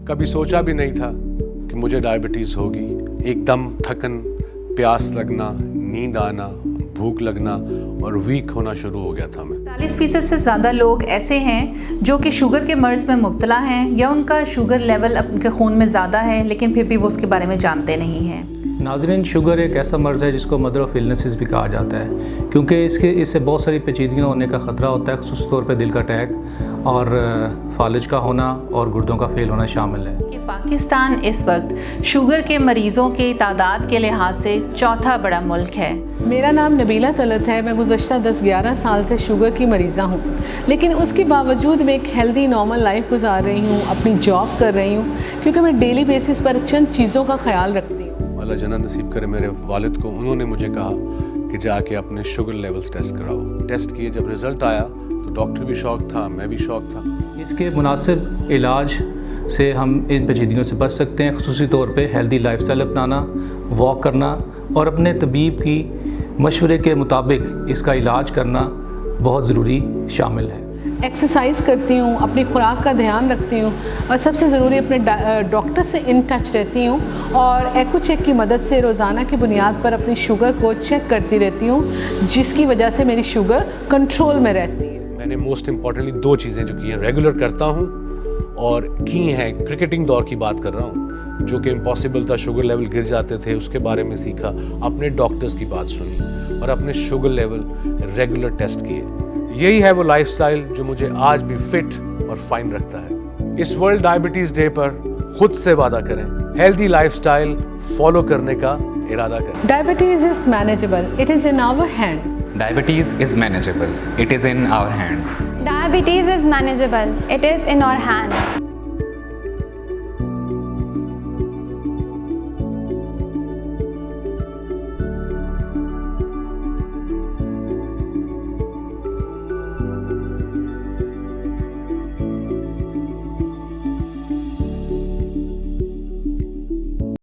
کبھی سوچا بھی نہیں تھا کہ مجھے ڈائبٹیز ہوگی. ایک دم تھکن, پیاس لگنا, نیند آنا, بھوک لگنا اور ویک ہونا شروع ہو گیا تھا میں. 40% سے زیادہ لوگ ایسے ہیں جو کہ شوگر کے مرض میں مبتلا ہیں یا ان کا شوگر لیول ان کے خون میں زیادہ ہے لیکن پھر بھی وہ اس کے بارے میں جانتے نہیں ہیں. ناظرین, شوگر ایک ایسا مرض ہے جس کو مدر آف النیسز بھی کہا جاتا ہے, کیونکہ اس سے بہت ساری پیچیدگیاں ہونے کا خطرہ ہوتا ہے, خصوصی طور پہ دل کا اٹیک اور فالج کا ہونا اور گردوں کا فیل ہونا شامل ہے. کہ پاکستان اس وقت شوگر کے مریضوں کی تعداد کے لحاظ سے چوتھا بڑا ملک ہے. میرا نام نبیلہ طلعت ہے. میں گزشتہ 10-11 سال سے شوگر کی مریضہ ہوں, لیکن اس کے باوجود میں ایک ہیلدی نارمل لائف گزار رہی ہوں, اپنی جاب کر رہی ہوں, کیونکہ میں ڈیلی بیسس پر چند چیزوں کا خیال رکھتی ہوں. اللہ جنت نصیب کرے میرے والد کو, انہوں نے مجھے کہا کہ جا کے اپنے شوگر لیولز ٹیسٹ کراؤ. ٹیسٹ کیے, جب رزلٹ آیا تو ڈاکٹر بھی شوق تھا, میں بھی شوق تھا. اس کے مناسب علاج سے ہم ان پیچیدگیوں سے بچ سکتے ہیں, خصوصی طور پہ ہیلدی لائف سٹائل اپنانا, واک کرنا اور اپنے طبیب کی مشورے کے مطابق اس کا علاج کرنا بہت ضروری شامل ہے. ایکسرسائز کرتی ہوں, اپنی خوراک کا دھیان رکھتی ہوں اور سب سے ضروری اپنے ڈاکٹر سے ان ٹچ رہتی ہوں اور ایکو چیک کی مدد سے روزانہ کی بنیاد پر اپنی شوگر کو چیک کرتی رہتی ہوں, جس کی وجہ سے میری شوگر کنٹرول میں رہتی ہے. میں نے موسٹ امپورٹنٹلی 2 چیزیں جو کی ہیں, ریگولر کرتا ہوں اور کی ہیں. کرکٹنگ دور کی بات کر رہا ہوں, جو کہ امپاسبل تھا, شوگر لیول گر جاتے تھے, اس کے بارے میں سیکھا, اپنے ڈاکٹرز کی بات سنی اور اپنے شوگر لیول ریگولر ٹیسٹ کیے. یہی ہے وہ لائف سٹائل جو مجھے آج بھی فٹ اور فائن رکھتا ہے. اس ورلڈ ڈائبٹیز ڈے پر خود سے وعدہ کریں, ہیلدی لائف سٹائل فالو کرنے کا ارادہ کریں. Diabetes is manageable, it is in our hands. Diabetes is manageable. It is in our hands. Diabetes is manageable. It is in our hands.